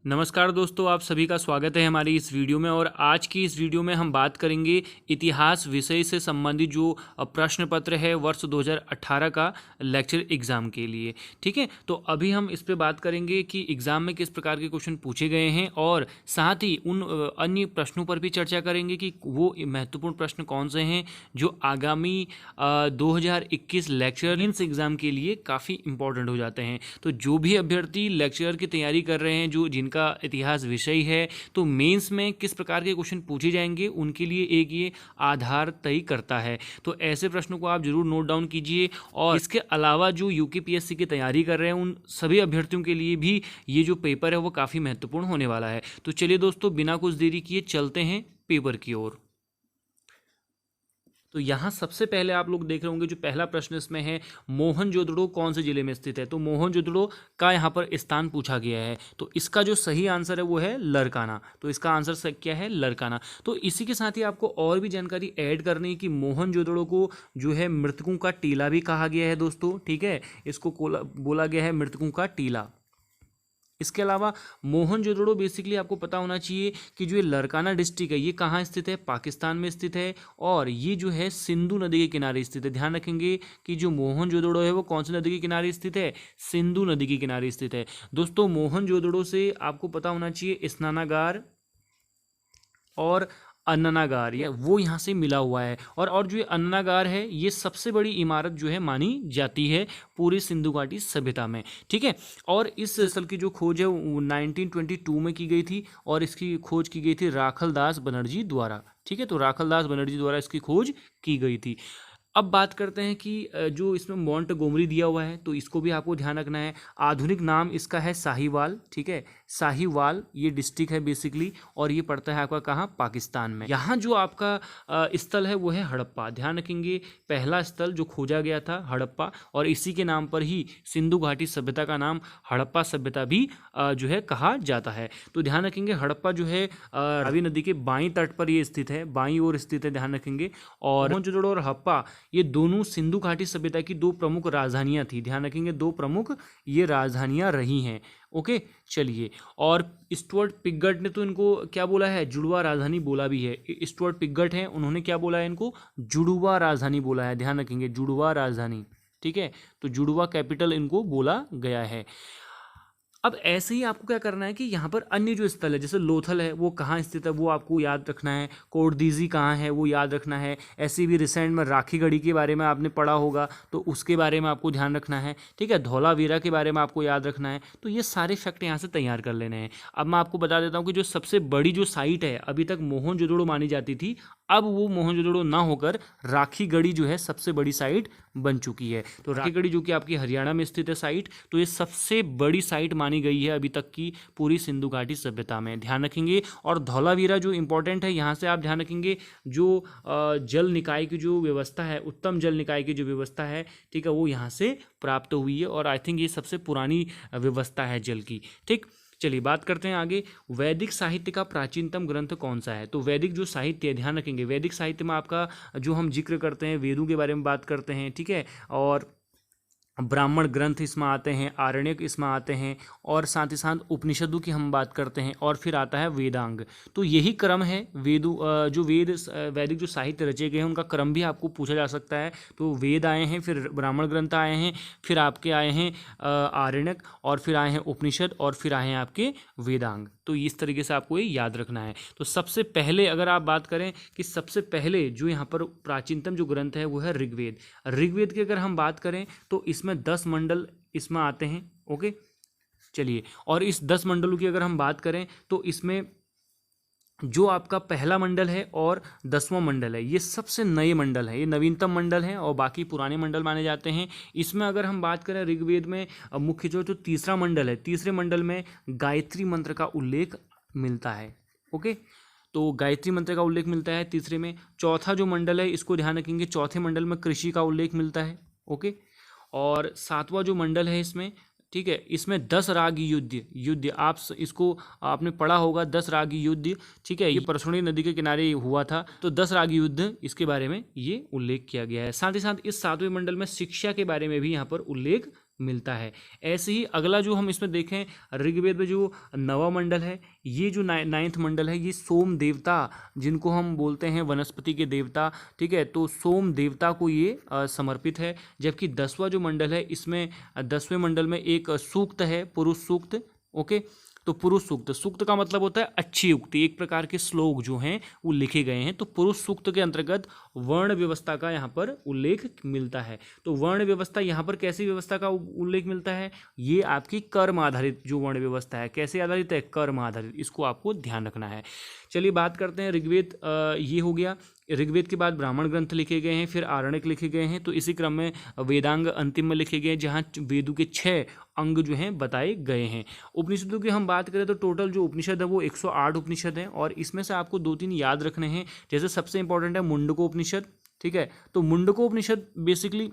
नमस्कार दोस्तों, आप सभी का स्वागत है हमारी इस वीडियो में। और आज की इस वीडियो में हम बात करेंगे इतिहास विषय से संबंधित जो प्रश्न पत्र है वर्ष 2018 का लेक्चर एग्ज़ाम के लिए। ठीक है, तो अभी हम इस पे बात करेंगे कि एग्ज़ाम में किस प्रकार के क्वेश्चन पूछे गए हैं और साथ ही उन अन्य प्रश्नों पर भी चर्चा करेंगे कि वो महत्वपूर्ण प्रश्न कौन से हैं जो आगामी 2021 लेक्चर एग्ज़ाम के लिए काफ़ी इंपॉर्टेंट हो जाते हैं। तो जो भी अभ्यर्थी लेक्चर की तैयारी कर रहे हैं, जो जिनका इतिहास विषय है, तो मेंस में किस प्रकार के क्वेश्चन पूछे जाएंगे उनके लिए एक ये आधार तय करता है। तो ऐसे प्रश्नों को आप जरूर नोट डाउन कीजिए। और इसके अलावा जो यूकेपीएससी की तैयारी कर रहे हैं उन सभी अभ्यर्थियों के लिए भी ये जो पेपर है वो काफ़ी महत्वपूर्ण होने वाला है। तो चलिए दोस्तों, बिना कुछ देरी किए चलते हैं पेपर की ओर। तो यहाँ सबसे पहले आप लोग देख रहे होंगे जो पहला प्रश्न इसमें है, मोहनजोदड़ो कौन से जिले में स्थित है। तो मोहनजोदड़ो का यहाँ पर स्थान पूछा गया है। तो इसका जो सही आंसर है वो है लरकाना। तो इसका आंसर क्या है, लरकाना। तो इसी के साथ ही आपको और भी जानकारी ऐड करनी है कि मोहनजोदड़ो को जो है मृतकों का टीला भी कहा गया है दोस्तों। ठीक है, इसको बोला गया है मृतकों का टीला। इसके अलावा मोहनजोदड़ो बेसिकली आपको पता होना चाहिए कि जो ये लरकाना डिस्ट्रिक्ट है ये कहाँ स्थित है, पाकिस्तान में स्थित है। और ये जो है सिंधु नदी के किनारे स्थित है। ध्यान रखेंगे कि जो मोहनजोदड़ो है वो कौन सी नदी के किनारे स्थित है, सिंधु नदी के किनारे स्थित है। दोस्तों मोहनजोदड़ो से आपको पता होना चाहिए स्नानागार और अन्नागार, या वो यहाँ से मिला हुआ है। और जो ये अन्नागार है ये सबसे बड़ी इमारत जो है मानी जाती है पूरी सिंधु घाटी सभ्यता में। ठीक है, और इस स्थल की जो खोज है वो 1922 में की गई थी और इसकी खोज की गई थी राखलदास बनर्जी द्वारा। ठीक है, तो राखलदास बनर्जी द्वारा इसकी खोज की गई थी। अब बात करते हैं कि जो इसमें मोंटगोमरी दिया हुआ है तो इसको भी आपको ध्यान रखना है। आधुनिक नाम इसका है साहिवाल। ठीक है, साहिवाल ये डिस्ट्रिक्ट है बेसिकली, और ये पड़ता है आपका कहाँ, पाकिस्तान में। यहाँ जो आपका स्थल है वो है हड़प्पा। ध्यान रखेंगे पहला स्थल जो खोजा गया था हड़प्पा, और इसी के नाम पर ही सिंधु घाटी सभ्यता का नाम हड़प्पा सभ्यता भी जो है कहा जाता है। तो ध्यान रखेंगे हड़प्पा जो है रावी नदी के बाईं तट पर ये स्थित है, बाईं ओर स्थित है, ध्यान रखेंगे। और मोहनजोदड़ो और हड़प्पा ये दोनों सिंधु घाटी सभ्यता की दो प्रमुख राजधानियां थी। ध्यान रखेंगे दो प्रमुख ये राजधानियां रही हैं। ओके, चलिए। और स्टुअर्ट पिगट ने तो इनको क्या बोला है, जुड़वा राजधानी बोला भी है। स्टुअर्ट पिगट हैं, उन्होंने क्या बोला है, इनको जुड़वा राजधानी बोला है। ध्यान रखेंगे जुड़वा राजधानी। ठीक है, तो जुड़वा कैपिटल इनको बोला गया है। अब ऐसे ही आपको क्या करना है कि यहाँ पर अन्य जो स्थल है जैसे लोथल है वो कहाँ स्थित है वो आपको याद रखना है। कोटदीजी कहाँ है वो याद रखना है। ऐसे भी रिसेंट में राखीगढ़ी के बारे में आपने पढ़ा होगा तो उसके बारे में आपको ध्यान रखना है। ठीक है, धौलावीरा के बारे में आपको याद रखना है। तो ये सारे फैक्ट यहाँ से तैयार कर लेने हैं। अब मैं आपको बता देता हूँ कि जो सबसे बड़ी जो साइट है अभी तक मोहनजोदड़ो मानी जाती थी, अब वो मोहनजोदड़ो ना होकर राखीगढ़ी जो है सबसे बड़ी साइट बन चुकी है। तो राखीगढ़ी जो कि आपकी हरियाणा में स्थित है साइट, तो ये सबसे बड़ी साइट मानी गई है अभी तक की पूरी सिंधु घाटी सभ्यता में। ध्यान रखेंगे। और धौलावीरा जो इंपॉर्टेंट है, यहाँ से आप ध्यान रखेंगे जो जल निकाय की जो व्यवस्था है, उत्तम जल निकाय की जो व्यवस्था है, ठीक है, वो यहाँ से प्राप्त हुई है। और आई थिंक ये सबसे पुरानी व्यवस्था है जल की। ठीक, चलिए बात करते हैं आगे। वैदिक साहित्य का प्राचीनतम ग्रंथ कौन सा है। तो वैदिक जो साहित्य है, ध्यान रखेंगे वैदिक साहित्य में आपका जो हम जिक्र करते हैं वेदों के बारे में बात करते हैं। ठीक है, और ब्राह्मण ग्रंथ इसमें आते हैं, आरण्यक इसमें आते हैं, और साथ ही साथ उपनिषदों की हम बात करते हैं, और फिर आता है वेदांग। तो यही क्रम है वेदों जो वैदिक जो साहित्य रचे गए हैं उनका क्रम भी आपको पूछा जा सकता है। तो वेद आए हैं, फिर ब्राह्मण ग्रंथ आए हैं, फिर आपके आए हैं आरण्यक, और फिर आए हैं उपनिषद, और फिर आए हैं आपके वेदांग। तो इस तरीके से आपको ये याद रखना है। तो सबसे पहले अगर आप बात करें कि सबसे पहले जो यहाँ पर प्राचीनतम जो ग्रंथ है वो है ऋग्वेद। ऋग्वेद की अगर हम बात करें तो इसमें 10 मंडल इसमें आते हैं। ओके, चलिए। और इस 10 मंडलों की अगर हम बात करें तो इसमें जो आपका पहला मंडल है और 10वां मंडल है ये सबसे नए मंडल है, ये नवीनतम मंडल है, और बाकी पुराने मंडल माने जाते हैं। इसमें अगर हम बात करें ऋग्वेद में मुख्य जो तीसरा मंडल है, तीसरे मंडल में गायत्री मंत्र का उल्लेख मिलता है। ओके, तो गायत्री मंत्र का उल्लेख मिलता है तीसरे में। चौथा जो मंडल है इसको ध्यान रखेंगे, चौथे मंडल में कृषि का उल्लेख मिलता है। ओके, और 7वां जो मंडल है इसमें, ठीक है, इसमें 10 राग युद्ध आप इसको आपने पढ़ा होगा, 10 राग युद्ध। ठीक है, ये परसुणी नदी के किनारे हुआ था, तो 10 राग युद्ध इसके बारे में ये उल्लेख किया गया है। साथ ही साथ इस 7वें मंडल में शिक्षा के बारे में भी यहाँ पर उल्लेख मिलता है। ऐसे ही अगला जो हम इसमें देखें, ऋग्वेद में जो नवा मंडल है, ये जो नाइन्थ मंडल है, ये सोम देवता, जिनको हम बोलते हैं वनस्पति के देवता, ठीक है, तो सोम देवता को ये समर्पित है। जबकि 10वां जो मंडल है, इसमें 10वें मंडल में एक सूक्त है, पुरुष सूक्त। ओके, तो पुरुष सूक्त, सूक्त का मतलब होता है अच्छी उक्ति, एक प्रकार के श्लोक जो हैं वो लिखे गए हैं। तो पुरुष सूक्त के अंतर्गत वर्ण व्यवस्था का यहाँ पर उल्लेख मिलता है। तो वर्ण व्यवस्था यहाँ पर कैसी व्यवस्था का उल्लेख मिलता है, ये आपकी कर्म आधारित जो वर्ण व्यवस्था है, कैसे आधारित है, कर्म आधारित, इसको आपको ध्यान रखना है। चलिए बात करते हैं ऋग्वेद, ये हो गया। ऋग्वेद के बाद ब्राह्मण ग्रंथ लिखे गए हैं, फिर आरण्यक लिखे गए हैं। तो इसी क्रम में वेदांग अंतिम में लिखे गए हैं, जहाँ वेदों के 6 अंग जो हैं बताए गए हैं। उपनिषदों की हम बात करें तो टोटल जो उपनिषद है वो 108 उपनिषद हैं, और इसमें से आपको 2-3 याद रखने हैं। जैसे सबसे इंपॉर्टेंट है मुंडकोपनिषद, ठीक है, तो मुंडकोपनिषद बेसिकली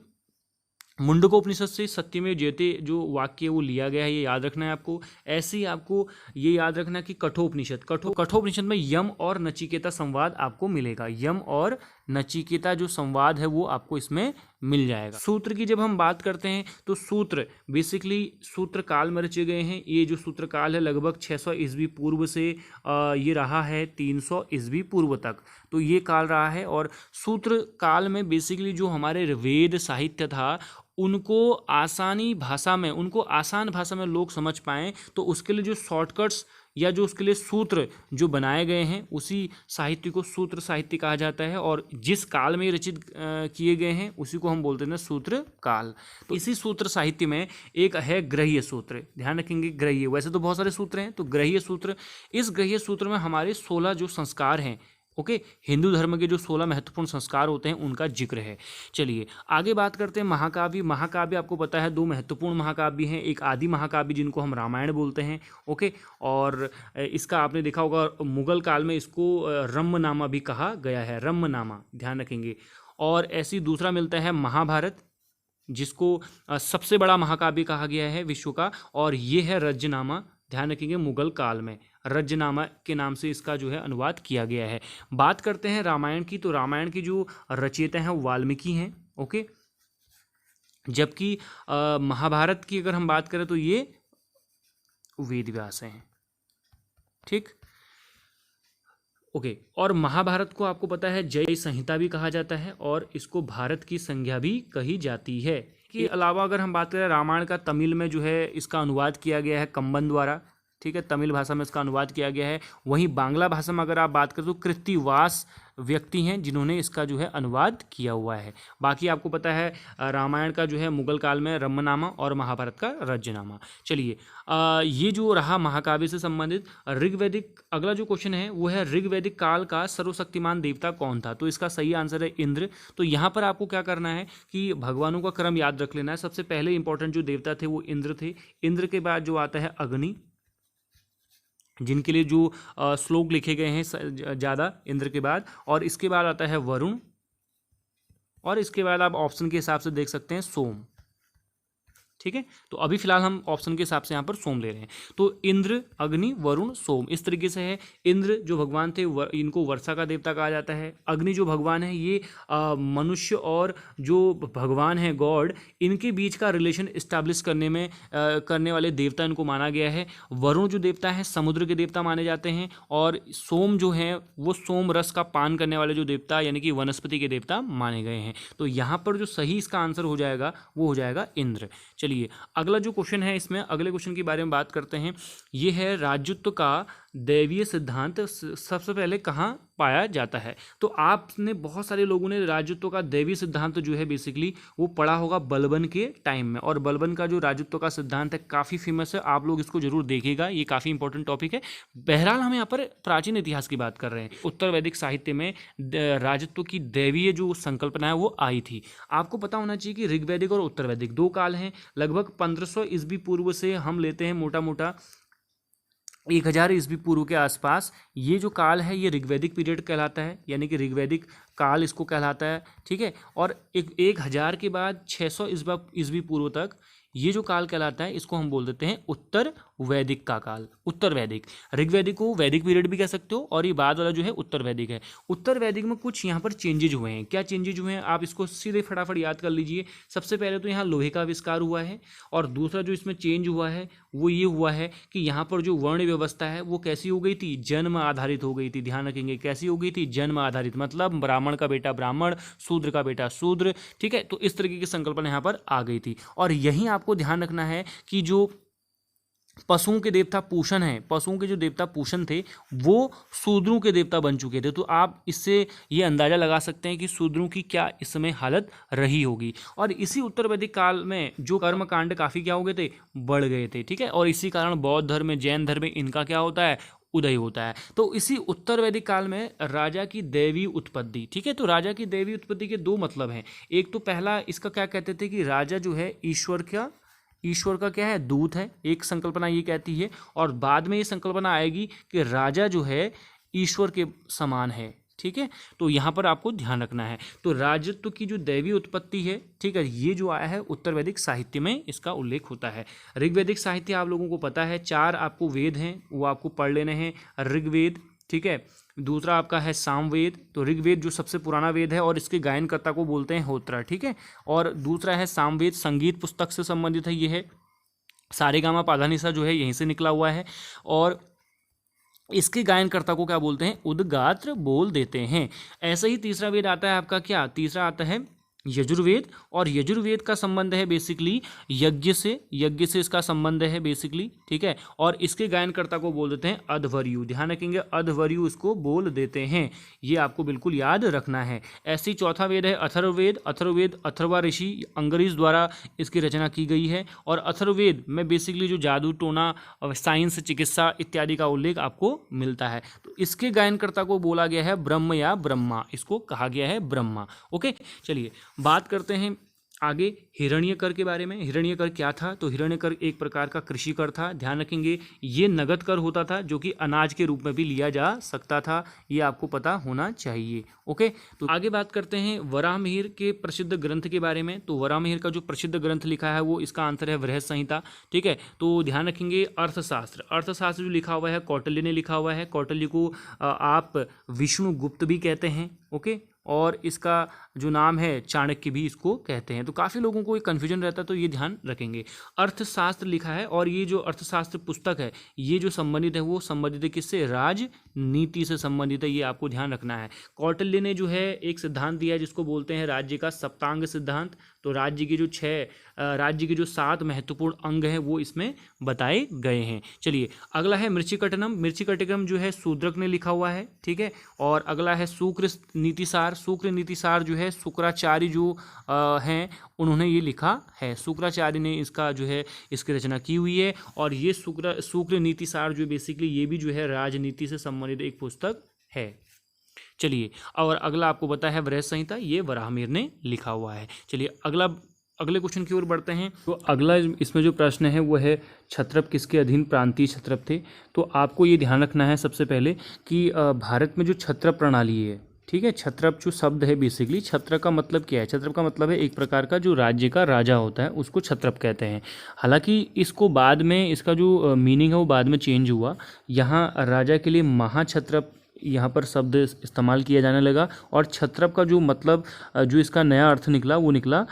मुंडकोपनिषद से सत्यमेव जयते जो वाक्य वो लिया गया है, ये याद रखना है आपको। ऐसे ही आपको ये याद रखना है कि कठोपनिषद, कठोपनिषद में यम और नचिकेता संवाद आपको मिलेगा। यम और नचिकेता जो संवाद है वो आपको इसमें मिल जाएगा। सूत्र की जब हम बात करते हैं तो सूत्र बेसिकली सूत्र काल में रचे गए हैं। ये जो सूत्र काल है लगभग 600 ईस्वी पूर्व से ये रहा है 300 ईस्वी पूर्व तक, तो ये काल रहा है। और सूत्र काल में बेसिकली जो हमारे वेद साहित्य था उनको आसान भाषा में लोग समझ पाएँ, तो उसके लिए जो शॉर्टकट्स या जो उसके लिए सूत्र जो बनाए गए हैं उसी साहित्य को सूत्र साहित्य कहा जाता है। और जिस काल में रचित किए गए हैं उसी को हम बोलते हैं सूत्र काल। तो इसी सूत्र साहित्य में एक है ग्रह्य सूत्र, ध्यान रखेंगे ग्रह्य, वैसे तो बहुत सारे सूत्र हैं, तो ग्रह्य सूत्र, इस ग्रह्य सूत्र में हमारे 16 जो संस्कार हैं, ओके, हिंदू धर्म के जो 16 महत्वपूर्ण संस्कार होते हैं उनका जिक्र है। चलिए आगे बात करते हैं महाकाव्य। महाकाव्य आपको पता है 2 महत्वपूर्ण महाकाव्य हैं, एक आदि महाकाव्य जिनको हम रामायण बोलते हैं, ओके, और इसका आपने देखा होगा मुगल काल में इसको रम्मनामा भी कहा गया है, रम्मनामा, ध्यान रखेंगे। और ऐसी दूसरा मिलता है महाभारत, जिसको सबसे बड़ा महाकाव्य कहा गया है विश्व का, और ये है रज्जनामा, ध्यान रखेंगे, मुगल काल में रज्जनामा के नाम से इसका जो है अनुवाद किया गया है। बात करते हैं रामायण की, तो रामायण की जो रचयिता हैं वाल्मीकि हैं, ओके, जबकि महाभारत की अगर हम बात करें तो ये वेद व्यास हैं, ठीक, ओके। और महाभारत को आपको पता है जय संहिता भी कहा जाता है, और इसको भारत की संज्ञा भी कही जाती है। के अलावा अगर हम बात करें रामायण का तमिल में जो है इसका अनुवाद किया गया है कंबन द्वारा, ठीक है, तमिल भाषा में इसका अनुवाद किया गया है। वहीं बांग्ला भाषा में अगर आप बात करें तो कृत्तिवास व्यक्ति हैं जिन्होंने इसका जो है अनुवाद किया हुआ है। बाकी आपको पता है रामायण का जो है मुगल काल में रम्मनामा और महाभारत का रज्जनामा। चलिए ये जो रहा महाकाव्य से संबंधित। ऋग्वैदिक अगला जो क्वेश्चन है वो है ऋग्वैदिक काल का सर्वशक्तिमान देवता कौन था, तो इसका सही आंसर है इंद्र। तो यहाँ पर आपको क्या करना है कि भगवानों का क्रम याद रख लेना है। सबसे पहले इंपॉर्टेंट जो देवता थे वो इंद्र थे। इंद्र के बाद जो आता है अग्नि, जिनके लिए जो श्लोक लिखे गए हैं ज़्यादा इंद्र के बाद, और इसके बाद आता है वरुण, और इसके बाद आप ऑप्शन के हिसाब से देख सकते हैं सोम, ठीक है। तो अभी फिलहाल हम ऑप्शन के हिसाब से यहाँ पर सोम ले रहे हैं। तो इंद्र, अग्नि, वरुण, सोम, इस तरीके से है। इंद्र जो भगवान थे इनको वर्षा का देवता कहा जाता है। अग्नि जो भगवान है ये मनुष्य और जो भगवान है गॉड, इनके बीच का रिलेशन इस्टेब्लिश करने में करने वाले देवता इनको माना गया है। वरुण जो देवता है समुद्र के देवता माने जाते हैं, और सोम जो है वो सोम रस का पान करने वाले जो देवता यानी कि वनस्पति के देवता माने गए हैं। तो यहाँ पर जो सही इसका आंसर हो जाएगा वो हो जाएगा इंद्र। चलिए अगला जो क्वेश्चन है इसमें अगले क्वेश्चन के बारे में बात करते हैं। ये है राज्यत्व का दैवीय सिद्धांत सबसे पहले कहाँ पाया जाता है। तो आपने बहुत सारे लोगों ने राज्यत्व का दैवीय सिद्धांत जो है बेसिकली वो पढ़ा होगा बलबन के टाइम में, और बलबन का जो राज्यत्व का सिद्धांत है काफ़ी फेमस है, आप लोग इसको जरूर देखिएगा, ये काफ़ी इंपॉर्टेंट टॉपिक है। बहरहाल हम यहाँ पर प्राचीन इतिहास की बात कर रहे हैं। उत्तर वैदिक साहित्य में राज्यत्व की दैवीय जो संकल्पना है वो आई थी। आपको पता होना चाहिए कि ऋग्वैदिक और उत्तर वैदिक 2 काल हैं। लगभग 1500 ईस्वी पूर्व से हम लेते हैं मोटा मोटा 1000 ईस्वी पूर्व के आसपास, ये जो काल है ये ऋग्वैदिक पीरियड कहलाता है, यानी कि ऋग्वैदिक काल इसको कहलाता है, ठीक है। और 1000 के बाद 600 ईस्वी पूर्व तक ये जो काल कहलाता है इसको हम बोल देते हैं उत्तर वैदिक का काल, उत्तर वैदिक। ऋग्वैदिक को वैदिक पीरियड भी कह सकते हो और ये बाद वाला जो है उत्तर वैदिक है। उत्तर वैदिक में कुछ यहाँ पर चेंजेज हुए हैं। क्या चेंजेज हुए हैं आप इसको सीधे फटाफट याद कर लीजिए। सबसे पहले तो यहाँ लोहे का आविष्कार हुआ है और दूसरा जो इसमें चेंज हुआ है वो ये हुआ है कि यहाँ पर जो वर्ण व्यवस्था है वो कैसी हो गई थी, जन्म आधारित हो गई थी। ध्यान रखेंगे कैसी हो गई थी, जन्म आधारित, मतलब ब्राह्मण का बेटा ब्राह्मण, शूद्र का बेटा शूद्र, ठीक है। तो इस तरीके की संकल्पना यहाँ पर आ गई थी। और यहीं आपको ध्यान रखना है कि जो पशुओं के देवता पूषण है, पशुओं के जो देवता पूषण थे वो शूद्रों के देवता बन चुके थे। तो आप इससे ये अंदाजा लगा सकते हैं कि शूद्रों की क्या इस समय हालत रही होगी। और इसी उत्तर वैदिक काल में जो कर्म कांड काफ़ी क्या हो गए थे, बढ़ गए थे, ठीक है। और इसी कारण बौद्ध धर्म में, जैन धर्म में इनका क्या होता है, उदय होता है। तो इसी उत्तर वैदिक काल में राजा की दैवी उत्पत्ति, ठीक है। तो राजा की दैवी उत्पत्ति के दो मतलब हैं। एक तो पहला इसका क्या कहते थे कि राजा जो है ईश्वर का क्या है, दूत है, एक संकल्पना ये कहती है। और बाद में ये संकल्पना आएगी कि राजा जो है ईश्वर के समान है, ठीक है। तो यहाँ पर आपको ध्यान रखना है। तो राजत्व की जो दैवी उत्पत्ति है, ठीक है, ये जो आया है उत्तर वैदिक साहित्य में इसका उल्लेख होता है। ऋग्वैदिक साहित्य आप लोगों को पता है, 4 आपको वेद हैं वो आपको पढ़ लेने हैं। ऋग्वेद, ठीक है, दूसरा आपका है सामवेद। तो ऋग्वेद जो सबसे पुराना वेद है और इसके गायनकर्ता को बोलते हैं होत्रा, ठीक है। और दूसरा है सामवेद, संगीत पुस्तक से संबंधित है। ये है सारेगामा पाधानिसा जो है यहीं से निकला हुआ है। और इसके गायनकर्ता को क्या बोलते हैं, उद्गात्र बोल देते हैं। ऐसा ही तीसरा वेद आता है आपका, क्या तीसरा आता है, यजुर्वेद। और यजुर्वेद का संबंध है बेसिकली यज्ञ से इसका संबंध है बेसिकली, ठीक है। और इसके गायनकर्ता को बोल देते हैं अध्वर्यु। ध्यान रखेंगे, अध्वर्यु इसको बोल देते हैं, ये आपको बिल्कुल याद रखना है। ऐसे ही चौथा वेद है अथर्ववेद। अथर्वा ऋषि अंगरीज द्वारा इसकी रचना की गई है। और अथर्ववेद में बेसिकली जो जादू टोना, साइंस, चिकित्सा इत्यादि का उल्लेख आपको मिलता है। तो इसके गायनकर्ता को बोला गया है ब्रह्म या ब्रह्मा, इसको कहा गया है ब्रह्मा। ओके, चलिए बात करते हैं आगे हिरण्यकर के बारे में। हिरण्यकर क्या था, तो हिरण्यकर एक प्रकार का कृषि कर था। ध्यान रखेंगे ये नगद कर होता था जो कि अनाज के रूप में भी लिया जा सकता था, ये आपको पता होना चाहिए। ओके, तो आगे बात करते हैं वराहमिहिर के प्रसिद्ध ग्रंथ के बारे में। तो वराहमिहिर का जो प्रसिद्ध ग्रंथ लिखा है वो, इसका आंसर है बृहत संहिता, ठीक है। तो ध्यान रखेंगे अर्थशास्त्र जो लिखा हुआ है कौटिल्य ने लिखा हुआ है। कौटिल्य को आप विष्णुगुप्त भी कहते हैं, ओके। और इसका जो नाम है चाणक्य भी इसको कहते हैं। तो काफ़ी लोगों को एक कन्फ्यूजन रहता है, तो ये ध्यान रखेंगे। अर्थशास्त्र लिखा है और ये जो अर्थशास्त्र पुस्तक है ये जो संबंधित है वो संबंधित है किससे, राजनीति से संबंधित है, ये आपको ध्यान रखना है। कौटिल्य ने जो है एक सिद्धांत दिया है जिसको बोलते हैं राज्य का सप्तांग सिद्धांत। तो राज्य के जो 7 महत्वपूर्ण अंग हैं वो इसमें बताए गए हैं। चलिए अगला है मृच्छिकटिकम जो है शूद्रक ने लिखा हुआ है, ठीक है। और अगला है शुक्र नीतिसार जो है शुक्राचार्य जो हैं उन्होंने ये लिखा है। शुक्राचार्य ने इसका जो है इसकी रचना की हुई है। और ये शुक्र नीतिसार जो बेसिकली ये भी जो है राजनीति से संबंधित एक पुस्तक है। चलिए, और अगला आपको पता है बृहत संहिता, ये वराहमिहिर ने लिखा हुआ है। चलिए अगले क्वेश्चन की ओर बढ़ते हैं। तो अगला इसमें जो प्रश्न है वो है क्षत्रप किसके अधीन प्रांतीय क्षत्रप थे। तो आपको ये ध्यान रखना है सबसे पहले कि भारत में जो क्षत्रप प्रणाली है, ठीक है, क्षत्रप जो शब्द है बेसिकली, क्षत्र का मतलब क्या है, क्षत्रप का मतलब है एक प्रकार का जो राज्य का राजा होता है उसको क्षत्रप कहते हैं। हालांकि इसको बाद में इसका जो मीनिंग है वो बाद में चेंज हुआ। यहाँ राजा के लिए महाक्षत्रप यहाँ पर शब्द इस्तेमाल किया जाने लगा। और क्षत्रप का जो मतलब जो इसका नया अर्थ निकला वो निकला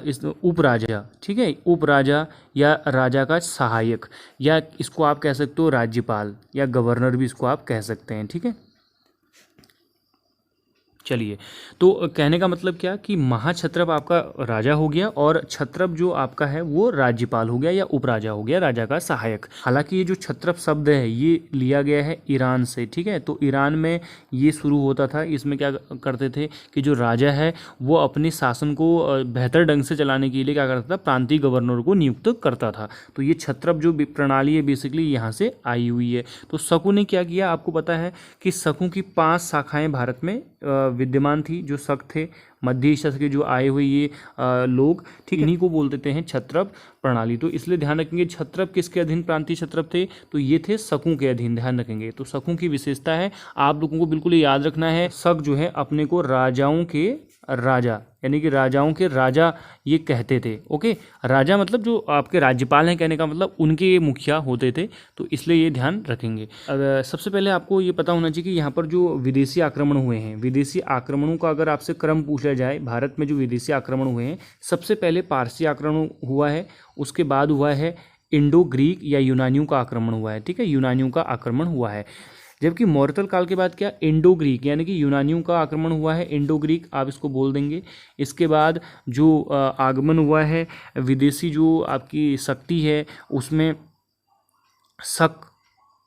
इस उपराजा, ठीक है, उपराजा या राजा का सहायक, या इसको आप कह सकते हो राज्यपाल या गवर्नर भी इसको आप कह सकते हैं, ठीक है। चलिए, तो कहने का मतलब क्या कि महाक्षत्रप आपका राजा हो गया और क्षत्रप जो आपका है वो राज्यपाल हो गया या उपराजा हो गया, राजा का सहायक। हालांकि ये जो क्षत्रप शब्द है ये लिया गया है ईरान से, ठीक है। तो ईरान में ये शुरू होता था। इसमें क्या करते थे कि जो राजा है वो अपने शासन को बेहतर ढंग से चलाने के लिए क्या करता था, प्रांतीय गवर्नर को नियुक्त करता था। तो ये क्षत्रप जो प्रणाली है बेसिकली यहाँ से आई हुई है। तो शकु ने क्या किया, आपको पता है कि शकु की 5 शाखाएं भारत में विद्यमान थी। जो शक थे मध्य एशिया के जो आए हुए ये लोग, ठीक, इन्हीं को बोल देते हैं क्षत्रप प्रणाली। तो इसलिए ध्यान रखेंगे क्षत्रप किसके अधीन प्रांतीय क्षत्रप थे, तो ये थे शकु के अधीन। ध्यान रखेंगे, तो शकु की विशेषता है, आप लोगों को बिल्कुल याद रखना है, शक जो है अपने को राजाओं के राजा यानी कि राजाओं के राजा ये कहते थे। ओके, राजा मतलब जो आपके राज्यपाल हैं, कहने का मतलब उनके ये मुखिया होते थे, तो इसलिए ये ध्यान रखेंगे। सबसे पहले आपको ये पता होना चाहिए कि यहाँ पर जो विदेशी आक्रमण हुए हैं, विदेशी आक्रमणों का अगर आपसे क्रम पूछा जाए, भारत में जो विदेशी आक्रमण हुए हैं, सबसे पहले पारसी आक्रमण हुआ है, उसके बाद हुआ है इंडो ग्रीक या यूनानियों का आक्रमण हुआ है। ठीक है, यूनानियों का आक्रमण हुआ है। जबकि मौर्तल काल के बाद क्या, इंडो ग्रीक यानी कि यूनानियों का आक्रमण हुआ है, इंडो ग्रीक आप इसको बोल देंगे। इसके बाद जो आगमन हुआ है विदेशी जो आपकी शक्ति है उसमें शक,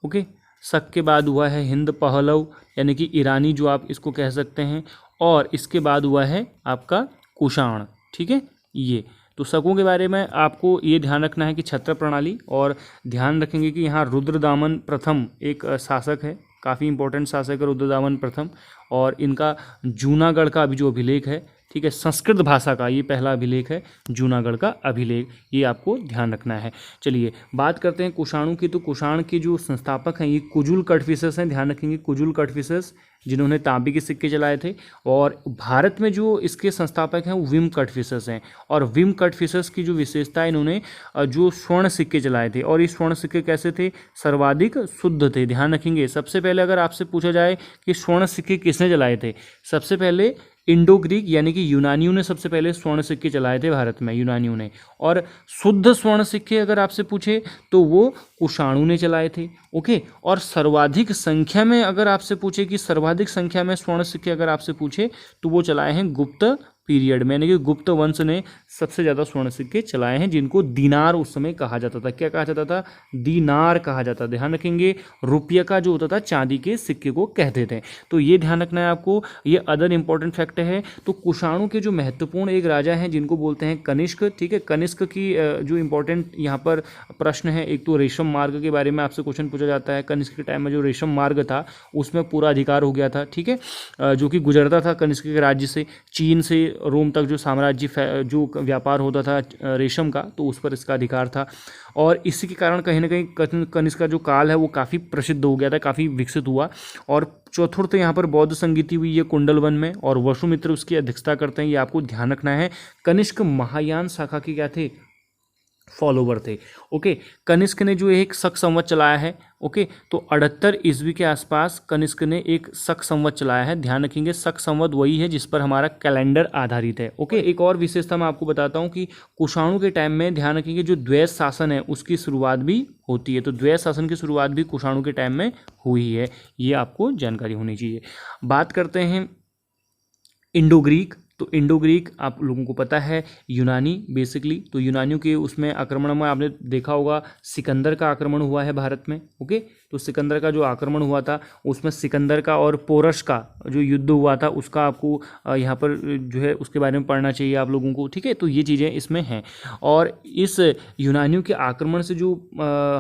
ओके, शक के बाद हुआ है हिंद पहलव यानी कि ईरानी जो आप इसको कह सकते हैं, और इसके बाद हुआ है आपका कुषाण। ठीक है, ये तो शकों के बारे में आपको ये ध्यान रखना है कि छत्र प्रणाली, और ध्यान रखेंगे कि यहाँ रुद्रदामन प्रथम एक शासक है, काफ़ी इंपॉर्टेंट शासक है रुद्रदामन प्रथम, और इनका जूनागढ़ का अभी जो अभिलेख है, ठीक है, संस्कृत भाषा का ये पहला अभिलेख है, जूनागढ़ का अभिलेख, ये आपको ध्यान रखना है। चलिए बात करते हैं कुषाणों की। तो कुषाण के जो संस्थापक हैं ये कुजुल कटफिसस हैं, ध्यान रखेंगे कुजुल कटफिसस, जिन्होंने तांबे के सिक्के चलाए थे। और भारत में जो इसके संस्थापक हैं वो विम कटफिसस हैं, और विम कटफिसस की जो विशेषता है, इन्होंने जो स्वर्ण सिक्के चलाए थे, और ये स्वर्ण सिक्के कैसे थे, सर्वाधिक शुद्ध थे। ध्यान रखेंगे, सबसे पहले अगर आपसे पूछा जाए कि स्वर्ण सिक्के किसने चलाए थे, सबसे पहले इंडो ग्रीक यानी कि यूनानियों ने सबसे पहले स्वर्ण सिक्के चलाए थे भारत में, यूनानियों ने। और शुद्ध स्वर्ण सिक्के अगर आपसे पूछे तो वो कुषाणु ने चलाए थे। ओके, और सर्वाधिक संख्या में अगर आपसे पूछे कि सर्वाधिक संख्या में स्वर्ण सिक्के अगर आपसे पूछे तो वो चलाए हैं गुप्त पीरियड में, यानी कि गुप्त वंश ने सबसे ज़्यादा स्वर्ण सिक्के चलाए हैं, जिनको दीनार उस समय कहा जाता था। क्या कहा जाता था, दीनार कहा जाता। ध्यान रखेंगे, रुपये का जो होता था चांदी के सिक्के को कहते थे। तो ये ध्यान रखना है आपको, ये अदर इंपॉर्टेंट फैक्ट है। तो कुषाणु के जो महत्वपूर्ण एक राजा हैं जिनको बोलते हैं कनिष्क। ठीक है, कनिष्क की जो इंपॉर्टेंट यहाँ पर प्रश्न है, एक तो रेशम मार्ग के बारे में आपसे क्वेश्चन पूछा जाता है। कनिष्क के टाइम में जो रेशम मार्ग था उसमें पूरा अधिकार हो गया था। ठीक है, जो कि गुजरता था कनिष्क के राज्य से, चीन से रोम तक जो साम्राज्य जो व्यापार होता था रेशम का, तो उस पर इसका अधिकार था। और इसी के कारण कहीं ना कहीं कनिष्क का जो काल है वो काफ़ी प्रसिद्ध हो गया था, काफ़ी विकसित हुआ। और चतुर्थ यहाँ पर बौद्ध संगीति हुई है कुंडलवन में, और वसुमित्र उसकी अध्यक्षता करते हैं, ये आपको ध्यान रखना है। कनिष्क महायान शाखा के क्या थे, फॉलोवर थे। ओके, कनिष्क ने जो एक शक संवत चलाया है, ओके, तो 78 ईस्वी के आसपास कनिष्क ने एक शक संवत चलाया है। ध्यान रखेंगे, शक संवत वही है जिस पर हमारा कैलेंडर आधारित है। ओके, एक और विशेषता मैं आपको बताता हूँ कि कुषाणु के टाइम में ध्यान रखेंगे जो द्वैत शासन है उसकी शुरुआत भी होती है। तो द्वैत शासन की शुरुआत भी कुषाणु के टाइम में हुई है, ये आपको जानकारी होनी चाहिए। बात करते हैं इंडो ग्रीक। तो इंडो ग्रीक आप लोगों को पता है यूनानी बेसिकली, तो यूनानियों के उसमें आक्रमण में आपने देखा होगा सिकंदर का आक्रमण हुआ है भारत में। ओके, तो सिकंदर का जो आक्रमण हुआ था उसमें सिकंदर का और पोरस का जो युद्ध हुआ था उसका आपको यहाँ पर जो है उसके बारे में पढ़ना चाहिए आप लोगों को। ठीक है, तो ये चीज़ें इसमें हैं। और इस यूनानियों के आक्रमण से जो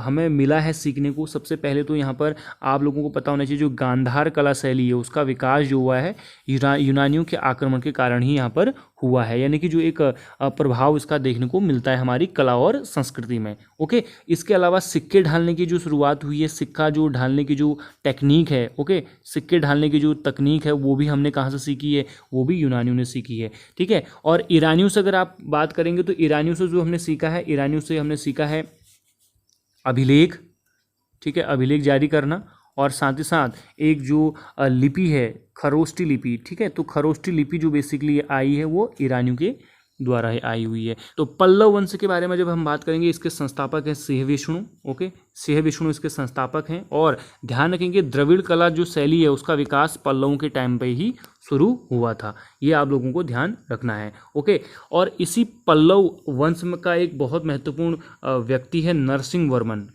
हमें मिला है सीखने को, सबसे पहले तो यहाँ पर आप लोगों को पता होना चाहिए जो गांधार कला शैली है उसका विकास जो हुआ है यूनानियों के आक्रमण के कारण ही यहाँ पर हुआ है, यानी कि जो एक प्रभाव इसका देखने को मिलता है हमारी कला और संस्कृति में। ओके, इसके अलावा सिक्के ढालने की जो शुरुआत हुई है, सिक्का जो ढालने की जो टेक्निक है, ओके, सिक्के ढालने की जो तकनीक है वो भी हमने कहाँ से सीखी है, वो भी यूनानियों ने सीखी है। ठीक है, और ईरानियों से अगर आप बात करेंगे तो ईरानियों से जो हमने सीखा है, ईरानियों से हमने सीखा है अभिलेख। ठीक है, अभिलेख जारी करना, और साथ ही साथ एक जो लिपि है खरोष्टी लिपि। ठीक है, तो खरोष्टी लिपि जो बेसिकली आई है वो ईरानियों के द्वारा ही आई हुई है। तो पल्लव वंश के बारे में जब हम बात करेंगे, इसके संस्थापक हैं सिंह विष्णु। ओके, सिंह विष्णु इसके संस्थापक हैं। और ध्यान रखेंगे द्रविड़ कला जो शैली है उसका विकास पल्लवों के टाइम पे ही शुरू हुआ था, ये आप लोगों को ध्यान रखना है। ओके, और इसी पल्लव वंश का एक बहुत महत्वपूर्ण व्यक्ति है नरसिंह वर्मन।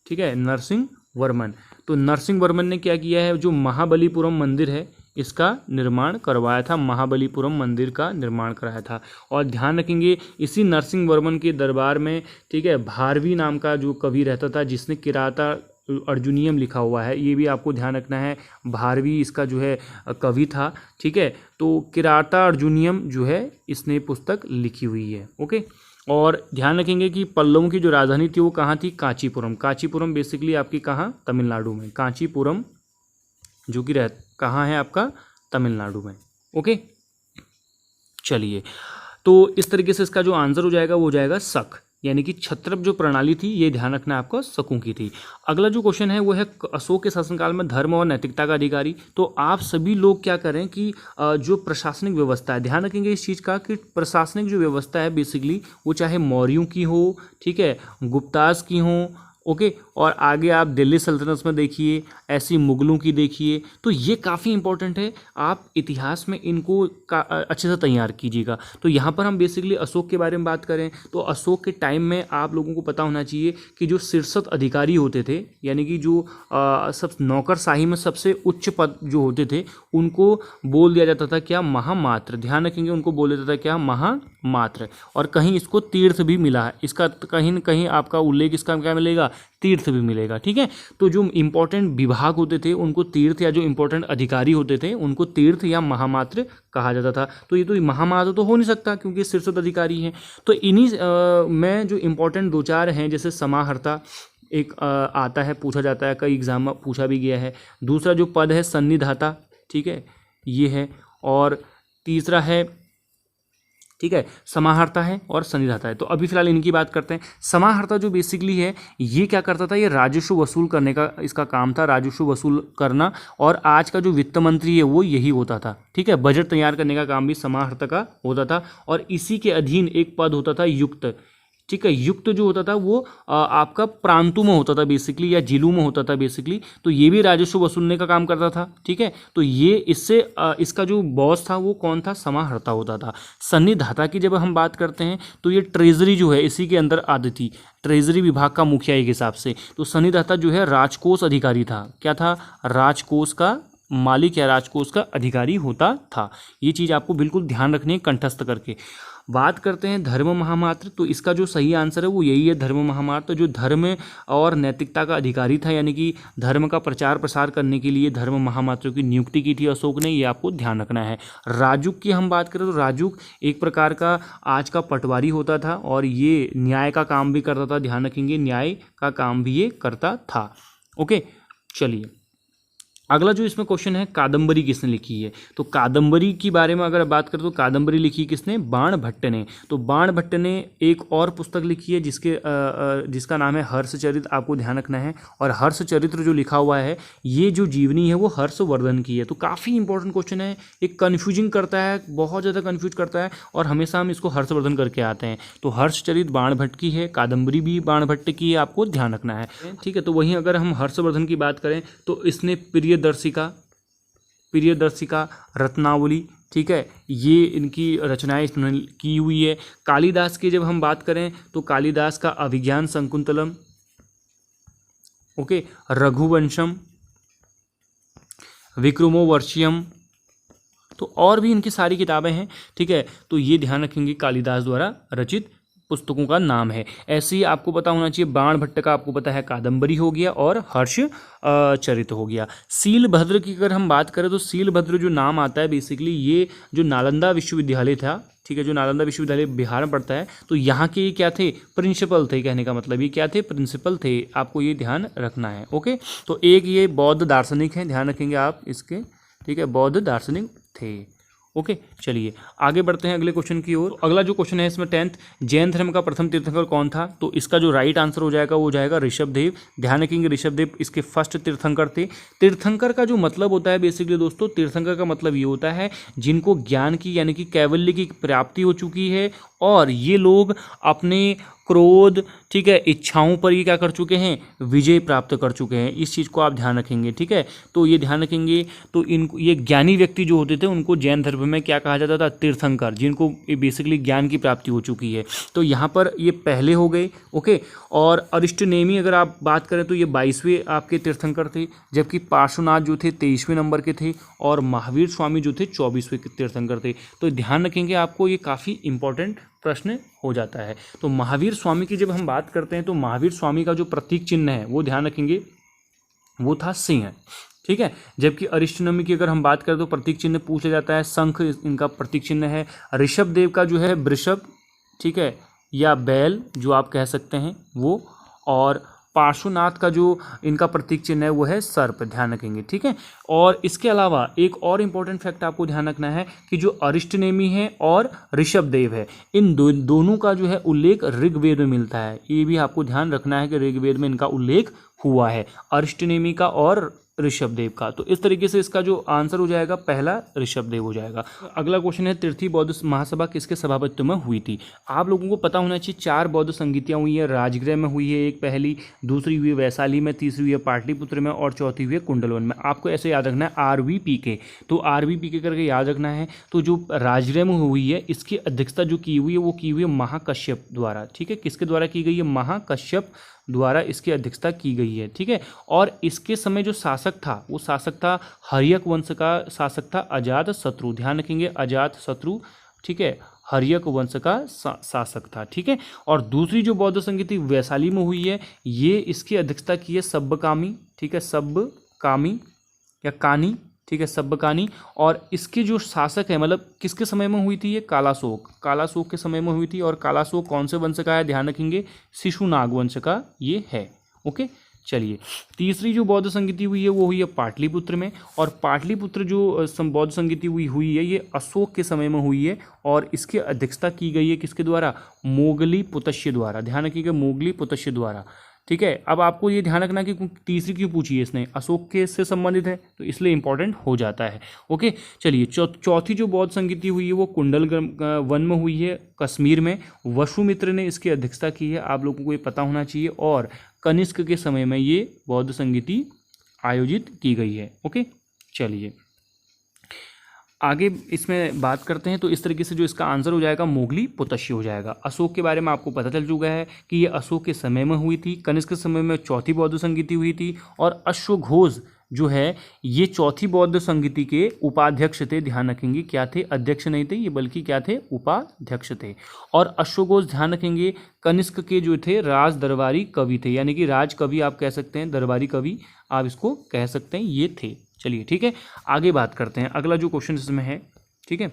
ठीक है, नरसिंह वर्मन। तो नरसिंह वर्मन ने क्या किया है, जो महाबलीपुरम मंदिर है इसका निर्माण करवाया था, महाबलीपुरम मंदिर का निर्माण कराया था। और ध्यान रखेंगे इसी नरसिंह वर्मन के दरबार में, ठीक है, भारवी नाम का जो कवि रहता था जिसने किराता अर्जुनियम लिखा हुआ है, ये भी आपको ध्यान रखना है। भारवी इसका जो है कवि था। ठीक है, तो किराता अर्जुनियम जो है इसने पुस्तक लिखी हुई है। ओके, और ध्यान रखेंगे कि पल्लवों की जो राजधानी थी वो कहाँ थी, कांचीपुरम। कांचीपुरम बेसिकली आपकी कहाँ, तमिलनाडु में। कांचीपुरम जो कि कहाँ है आपका, तमिलनाडु में। ओके, चलिए, तो इस तरीके से इसका जो आंसर हो जाएगा वो हो जाएगा शक, यानी कि क्षत्रप जो प्रणाली थी ये ध्यान रखना आपको शकों की थी। अगला जो क्वेश्चन है वो है अशोक के शासनकाल में धर्म और नैतिकता का अधिकारी। तो आप सभी लोग क्या करें कि जो प्रशासनिक व्यवस्था है, ध्यान रखेंगे इस चीज़ का कि प्रशासनिक जो व्यवस्था है बेसिकली वो चाहे मौर्यों की हो, ठीक है, गुप्ताज की हो, ओके, और आगे आप दिल्ली सल्तनत में देखिए, ऐसी मुगलों की देखिए, तो ये काफ़ी इंपॉर्टेंट है। आप इतिहास में इनको अच्छे से तैयार कीजिएगा। तो यहाँ पर हम बेसिकली अशोक के बारे में बात करें तो अशोक के टाइम में आप लोगों को पता होना चाहिए कि जो शीर्षक अधिकारी होते थे, यानी कि जो सब नौकरशाही में सबसे उच्च पद जो होते थे उनको बोल दिया जाता था क्या, महामात्र। ध्यान रखेंगे, उनको बोल देता था क्या, महामात्र। और कहीं इसको तीर्थ भी मिला है, इसका कहीं न कहीं आपका उल्लेख इसका क्या मिलेगा, तीर्थ भी मिलेगा, ठीक है। तो जो इंपॉर्टेंट विभाग होते थे उनको तीर्थ, या जो इंपॉर्टेंट अधिकारी होते थे उनको तीर्थ या महामात्र कहा जाता था। तो ये तो महामात्र तो हो नहीं सकता क्योंकि शीर्षक अधिकारी हैं। तो इन्हीं में जो इंपॉर्टेंट दो चार हैं, जैसे समाहर्ता एक आता है, पूछा जाता है, कई एग्जाम में पूछा भी गया है। दूसरा जो पद है सन्निधाता, ठीक है, ये है। और तीसरा है, ठीक है, समाहर्ता है और सन्निधाता है। तो अभी फिलहाल इनकी बात करते हैं। समाहर्ता जो बेसिकली है ये क्या करता था, ये राजस्व वसूल करने का इसका काम था, राजस्व वसूल करना। और आज का जो वित्त मंत्री है वो यही होता था, ठीक है। बजट तैयार करने का काम भी समाहर्ता का होता था। और इसी के अधीन एक पद होता था युक्त, ठीक है। युक्त जो होता था वो आपका प्रांतों में होता था बेसिकली, या जिलों में होता था बेसिकली। तो ये भी राजस्व वसूलने का काम करता था, ठीक है। तो ये इससे इसका जो बॉस था वो कौन था, समाहर्ता होता था। सन्निधाता की जब हम बात करते हैं तो ये ट्रेजरी जो है इसी के अंदर आती थी, ट्रेजरी विभाग का मुखिया के हिसाब से। तो सन्निधाता जो है राजकोष अधिकारी था, क्या था, राजकोष का मालिक या राजकोष का अधिकारी होता था। ये चीज़ आपको बिल्कुल ध्यान रखनी है कंठस्थ करके। बात करते हैं धर्म महामात्र, तो इसका जो सही आंसर है वो यही है, धर्म महामात्र। जो धर्म और नैतिकता का अधिकारी था, यानी कि धर्म का प्रचार प्रसार करने के लिए धर्म महामात्र की नियुक्ति की थी अशोक ने, ये आपको ध्यान रखना है। राजुक की हम बात करें तो राजुक एक प्रकार का आज का पटवारी होता था और ये न्याय का काम भी करता था, ध्यान रखेंगे, न्याय का काम भी ये करता था। ओके, चलिए अगला जो इसमें क्वेश्चन है, कादम्बरी किसने लिखी है। तो कादम्बरी के बारे में अगर बात करें तो कादम्बरी लिखी किसने, बाणभट्ट ने। तो बाणभट्ट ने एक और पुस्तक लिखी है जिसका नाम है हर्षचरित, आपको ध्यान रखना है। और हर्षचरित्र जो लिखा हुआ है ये जो जीवनी है वो हर्षवर्धन की है। तो काफ़ी इंपॉर्टेंट क्वेश्चन है, एक कन्फ्यूजिंग करता है, बहुत ज़्यादा कन्फ्यूज करता है, और हमेशा हम इसको हर्षवर्धन करके आते हैं। तो हर्षचरित बाणभट्ट की है, कादम्बरी भी बाणभट्ट की है, आपको ध्यान रखना है, ठीक है। तो वहीं अगर हम हर्षवर्धन की बात करें तो इसने प्रियदर्शिका, रत्नावली, ठीक है, ये इनकी रचनाएं इसने की हुई है। कालिदास की जब हम बात करें तो कालिदास का अभिज्ञान शकुंतलम, ओके, रघुवंशम, विक्रमोर्वशीयम, तो और भी इनकी सारी किताबें हैं, ठीक है। तो ये ध्यान रखेंगे कालिदास द्वारा रचित पुस्तकों का नाम है। ऐसे ही आपको पता होना चाहिए, बाणभट्ट का आपको पता है कादम्बरी हो गया और हर्ष चरित हो गया। सीलभद्र की अगर हम बात करें तो सीलभद्र जो नाम आता है बेसिकली ये जो नालंदा विश्वविद्यालय था, ठीक है, जो नालंदा विश्वविद्यालय बिहार में पड़ता है, तो यहाँ के क्या थे, प्रिंसिपल थे। कहने का मतलब ये क्या थे, प्रिंसिपल थे, आपको ये ध्यान रखना है। ओके, तो एक ये बौद्ध दार्शनिक हैं, ध्यान रखेंगे आप इसके, ठीक है, बौद्ध दार्शनिक थे। ओके, चलिए आगे बढ़ते हैं अगले क्वेश्चन की ओर। अगला जो क्वेश्चन है इसमें 10th, जैन धर्म का प्रथम तीर्थंकर कौन था। तो इसका जो राइट आंसर हो जाएगा वो जाएगा ऋषभदेव। ध्यान रखेंगे ऋषभदेव इसके फर्स्ट तीर्थंकर थे। तीर्थंकर का जो मतलब होता है बेसिकली दोस्तों, तीर्थंकर का मतलब ये होता है जिनको ज्ञान की यानी कि कैवल्य की प्राप्ति हो चुकी है और ये लोग अपने क्रोध, ठीक है, इच्छाओं पर ये क्या कर चुके हैं, विजय प्राप्त कर चुके हैं। इस चीज़ को आप ध्यान रखेंगे, ठीक है। तो ये ध्यान रखेंगे, तो इनको ये ज्ञानी व्यक्ति जो होते थे उनको जैन धर्म में क्या कहा जाता था, तीर्थंकर, जिनको बेसिकली ज्ञान की प्राप्ति हो चुकी है। तो यहाँ पर ये पहले हो गए। ओके, और अरिष्टनेमी अगर आप बात करें तो ये 22वें आपके तीर्थंकर थे, जबकि पार्श्वनाथ जो थे 23वें नंबर के थे और महावीर स्वामी जो थे 24वें तीर्थंकर थे। तो ध्यान रखेंगे, आपको ये काफ़ी इंपॉर्टेंट प्रश्न हो जाता है। तो महावीर स्वामी की जब हम बात करते हैं तो महावीर स्वामी का जो प्रतीक चिन्ह है वो ध्यान रखेंगे वो था सिंह, ठीक है। जबकि अरिष्टनेमी की अगर हम बात करें तो प्रतीक चिन्ह पूछा जाता है शंख, इनका प्रतीक चिन्ह है। ऋषभदेव का जो है वृषभ, ठीक है, या बैल जो आप कह सकते हैं वो, और पार्श्वनाथ का जो इनका प्रतीक चिन्ह है वो है सर्प, ध्यान रखेंगे, ठीक है। और इसके अलावा एक और इम्पोर्टेंट फैक्ट आपको ध्यान रखना है कि जो अरिष्टनेमी है और ऋषभदेव है, इन दोनों का जो है उल्लेख ऋग्वेद में मिलता है। ये भी आपको ध्यान रखना है कि ऋग्वेद में इनका उल्लेख हुआ है, अरिष्टनेमी का और ऋषभदेव का। तो इस तरीके से इसका जो आंसर हो जाएगा पहला ऋषभदेव हो जाएगा। अगला क्वेश्चन है, तृतीय बौद्ध महासभा किसके सभापतित्व में हुई थी? आप लोगों को पता होना चाहिए 4 बौद्ध संगीतियाँ हुई है। राजगृह में हुई है एक पहली, दूसरी हुई है वैशाली में, तीसरी हुई है पाटलिपुत्र में और चौथी हुई है कुंडलवन में। आपको ऐसे याद रखना है RVPK, तो RVPK करके याद रखना है। तो जो राजगृह में हुई है इसकी अध्यक्षता जो की हुई है वो की हुई है महाकश्यप द्वारा, ठीक है। किसके द्वारा की गई है? महाकश्यप द्वारा इसकी अध्यक्षता की गई है, ठीक है। और इसके समय जो शासक था वो शासक था हर्यक वंश का शासक था अजातशत्रु, ध्यान रखेंगे, अजातशत्रु, ठीक है, हर्यक वंश का शासक था, ठीक है। और दूसरी जो बौद्ध संगीति वैशाली में हुई है ये इसकी अध्यक्षता की है सब्बकामी, ठीक है, सब्बकामी या कानी, ठीक है, सब्बकानी। और इसके जो शासक है मतलब किसके समय में हुई थी ये? कालाशोक, कालाशोक के समय में हुई थी। और कालाशोक कौन से वंश का है? ध्यान रखेंगे, शिशुनाग वंश का ये है, ओके। चलिए, तीसरी जो बौद्ध संगीति हुई है वो हुई है पाटलिपुत्र में। और पाटलिपुत्र जो बौद्ध संगीति हुई है ये अशोक के समय में हुई है और इसकी अध्यक्षता की गई है किसके द्वारा? मोगली-पुतस्य द्वारा, ध्यान रखिएगा, मोगली-पुतस्य द्वारा, ठीक है। अब आपको ये ध्यान रखना कि तीसरी क्यों पूछी है इसने, अशोक के से संबंधित है तो इसलिए इंपॉर्टेंट हो जाता है, ओके। चलिए, चौथी जो बौद्ध संगीति हुई है वो कुंडल वन में हुई है कश्मीर में, वसुमित्र ने इसकी अध्यक्षता की है, आप लोगों को ये पता होना चाहिए। और कनिष्क के समय में ये बौद्ध संगीति आयोजित की गई है, ओके। चलिए आगे इसमें बात करते हैं। तो इस तरीके से जो इसका आंसर हो जाएगा मोगली-पुतस्य हो जाएगा। अशोक के बारे में आपको पता चल चुका है कि ये अशोक के समय में हुई थी, कनिष्क के समय में चौथी बौद्ध संगीति हुई थी। और अश्वघोष जो है ये चौथी बौद्ध संगीति के उपाध्यक्ष थे, ध्यान रखेंगे, क्या थे? अध्यक्ष नहीं थे ये, बल्कि क्या थे? उपाध्यक्ष थे। और अश्वघोष ध्यान रखेंगे कनिष्क के जो थे राज दरबारी कवि थे, यानी कि राज कवि आप कह सकते हैं, दरबारी कवि आप इसको कह सकते हैं, ये थे। चलिए ठीक है, आगे बात करते हैं। अगला जो क्वेश्चन इसमें है, ठीक है,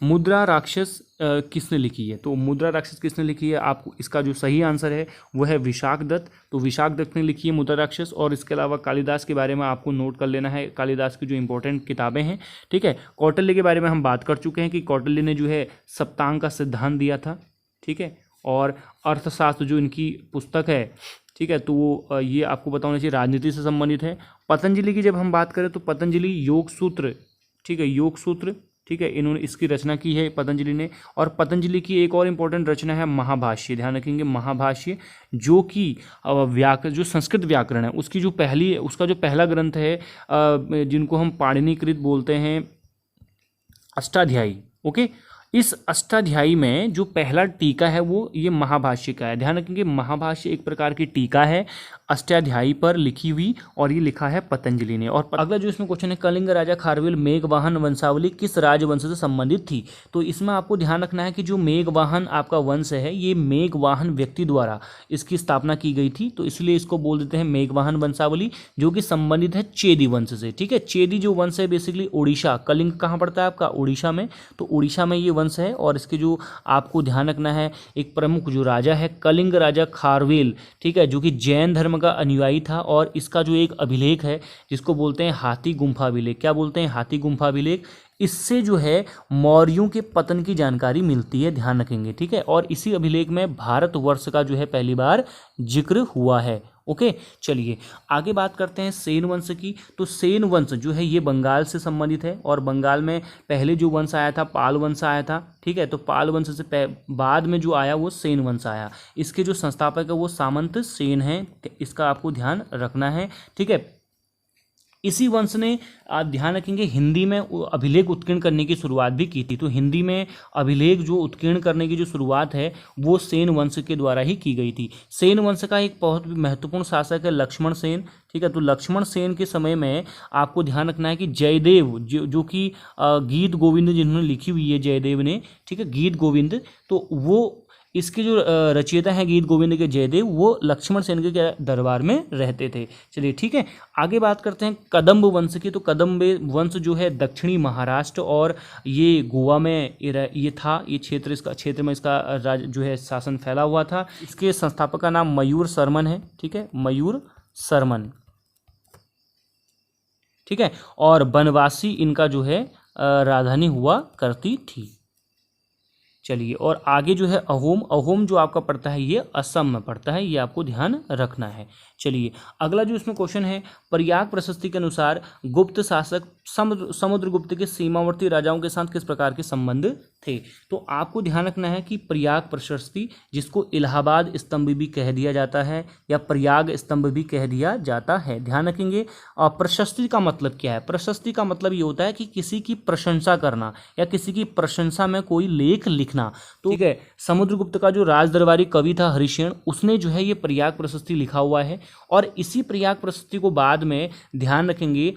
मुद्रा राक्षस किसने लिखी है? तो मुद्रा राक्षस किसने लिखी है? आपको इसका जो सही आंसर है वो है विशाख दत्त। तो विशाख दत्त ने लिखी है मुद्रा राक्षस। और इसके अलावा कालिदास के बारे में आपको नोट कर लेना है, कालिदास की जो इंपॉर्टेंट किताबें हैं, ठीक है। कौटिल्य के बारे में हम बात कर चुके हैं कि कौटिल्य ने जो है सप्तांग का सिद्धांत दिया था, ठीक है। और अर्थशास्त्र जो इनकी पुस्तक है, ठीक है, तो वो ये आपको पता होना चाहिए राजनीति से संबंधित है। पतंजलि की जब हम बात करें तो पतंजलि योग सूत्र, ठीक है, योग सूत्र, ठीक है, इन्होंने इसकी रचना की है पतंजलि ने। और पतंजलि की एक और इम्पोर्टेंट रचना है महाभाष्य, ध्यान रखेंगे, महाभाष्य, जो कि जो संस्कृत व्याकरण है उसकी जो उसका जो पहला ग्रंथ है, जिनको हम पाणिनिकृत बोलते हैं, अष्टाध्यायी, ओके। इस अष्टाध्यायी में जो पहला टीका है वो ये महाभाष्य का है, ध्यान रखेंगे, महाभाष्य एक प्रकार की टीका है अष्टाध्यायी पर लिखी हुई, और ये लिखा है पतंजलि ने। और अगला जो इसमें क्वेश्चन है, कलिंग राजा खारवेल मेघवाहन वंशावली किस राजवंश से संबंधित थी? तो इसमें आपको ध्यान रखना है कि जो मेघवाहन आपका वंश है ये मेघवाहन व्यक्ति द्वारा इसकी स्थापना की गई थी, तो इसलिए इसको बोल देते हैं मेघवाहन वंशावली, जो कि संबंधित है चेदी वंश से, ठीक है। चेदी जो वंश है बेसिकली उड़ीसा, कलिंग कहाँ पड़ता है आपका? उड़ीसा में, तो उड़ीसा में ये वंश है। और इसके जो आपको ध्यान रखना है, एक प्रमुख जो राजा है कलिंग राजा खारवेल, ठीक है, जो कि जैन धर्म का अनुयायी था। और इसका जो एक अभिलेख है जिसको बोलते हैं हाथी गुम्फा अभिलेख, क्या बोलते हैं? हाथी गुम्फा अभिलेख, इससे जो है मौर्यों के पतन की जानकारी मिलती है, ध्यान रखेंगे, ठीक है। और इसी अभिलेख में भारतवर्ष का जो है पहली बार जिक्र हुआ है, ओके। चलिए आगे बात करते हैं सेन वंश की। तो सेन वंश जो है ये बंगाल से संबंधित है, और बंगाल में पहले जो वंश आया था पाल वंश आया था, ठीक है। तो पाल वंश से बाद में जो आया वो सेन वंश आया। इसके जो संस्थापक है वो सामंत सेन है, इसका आपको ध्यान रखना है, ठीक है। इसी वंश ने आप ध्यान रखेंगे हिंदी में अभिलेख उत्कीर्ण करने की शुरुआत भी की थी। तो हिंदी में अभिलेख जो उत्कीर्ण करने की जो शुरुआत है वो सेन वंश के द्वारा ही की गई थी। सेन वंश का एक बहुत महत्वपूर्ण शासक है लक्ष्मण सेन, ठीक है। तो लक्ष्मण सेन के समय में आपको ध्यान रखना है कि जयदेव जो कि गीत गोविंद जिन्होंने लिखी हुई है जयदेव ने, ठीक है, गीत गोविंद, तो वो इसके जो रचयिता हैं गीत गोविंद के जयदेव, वो लक्ष्मण सेन के दरबार में रहते थे। चलिए ठीक है, आगे बात करते हैं कदम्ब वंश की। तो कदम्ब वंश जो है दक्षिणी महाराष्ट्र और ये गोवा में ये था, ये क्षेत्र में इसका जो है शासन फैला हुआ था। इसके संस्थापक का नाम मयूर शर्मन है, ठीक है, मयूर शर्मन, ठीक है। और बनवासी इनका जो है राजधानी हुआ करती थी। चलिए, और आगे जो है अहोम जो आपका पड़ता है ये असम में पड़ता है, ये आपको ध्यान रखना है। चलिए, अगला जो इसमें क्वेश्चन है, प्रयाग प्रशस्ति के अनुसार गुप्त शासक समुद्रगुप्त के सीमावर्ती राजाओं के साथ किस प्रकार के संबंध थे। तो आपको ध्यान रखना है कि प्रयाग प्रशस्ति, जिसको इलाहाबाद स्तंभ भी कह दिया जाता है या प्रयाग स्तंभ भी कह दिया जाता है, ध्यान रखेंगे। और प्रशस्ति का मतलब क्या है? प्रशस्ति का मतलब ये होता है कि किसी की प्रशंसा करना या किसी की प्रशंसा में कोई लेख लिखना। तो ठीक है, समुद्रगुप्त का जो राज दरबारी कवि था हरिशेन, उसने जो है ये प्रयाग प्रशस्ति लिखा हुआ है। और इसी प्रयाग प्रशस्ति को बाद में ध्यान रखेंगे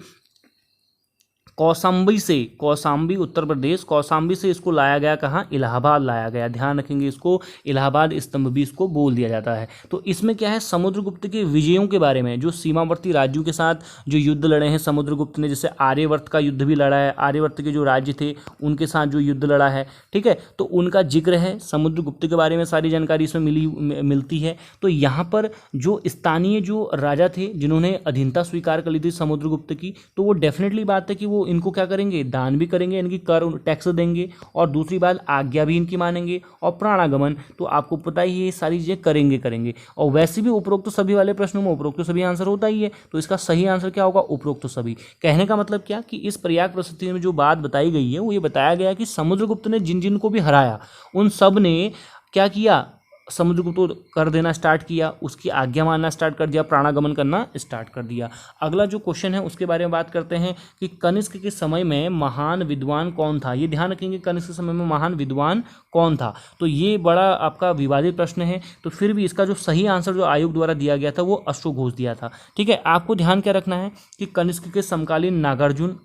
कौशाम्बी उत्तर प्रदेश, कौशाम्बी से इसको लाया गया, कहाँ? इलाहाबाद लाया गया। ध्यान रखेंगे, इसको इलाहाबाद स्तंभ भी इसको बोल दिया जाता है। तो इसमें क्या है, समुद्रगुप्त के विजयों के बारे में, जो सीमावर्ती राज्यों के साथ जो युद्ध लड़े हैं समुद्रगुप्त ने, जैसे आर्यवर्त का युद्ध भी लड़ा है, आर्यवर्त के जो राज्य थे उनके साथ जो युद्ध लड़ा है, ठीक है, तो उनका जिक्र है, समुद्रगुप्त के बारे में सारी जानकारी इसमें मिलती है। तो यहाँ पर जो स्थानीय जो राजा थे जिन्होंने अधीनता स्वीकार कर ली थी समुद्रगुप्त की, तो वो डेफिनेटली बात है कि वो इनको क्या करेंगे, दान भी करेंगे, इनकी कर टैक्स देंगे, और दूसरी बात आज्ञा भी इनकी मानेंगे, और प्राणागमन तो आपको पता ही है ये सारी चीजें करेंगे। और वैसे भी उपरोक्त तो सभी वाले प्रश्नों में उपरोक्त तो सभी आंसर होता ही है, तो इसका सही आंसर क्या होगा? उपरोक्त तो सभी। कहने का मतलब क्या कि इस प्रयाग प्रशस्ति में जो बात बताई गई है वो ये बताया गया कि समुद्रगुप्त ने जिन जिन को भी हराया उन सब ने क्या किया, समुद्रगुप्त को कर देना स्टार्ट किया, उसकी आज्ञा मानना स्टार्ट कर दिया, प्राणागमन करना स्टार्ट कर दिया। अगला जो क्वेश्चन है उसके बारे में बात करते हैं कि कनिष्क के समय में महान विद्वान कौन था। ये ध्यान रखेंगे, कनिष्क के समय में महान विद्वान कौन था। तो ये बड़ा आपका विवादित प्रश्न है, तो फिर भी इसका जो सही आंसर जो आयोग द्वारा दिया गया था वो अश्वघोष दिया था। ठीक है, आपको ध्यान क्या रखना है कि कनिष्क के समकालीन नागार्जुन,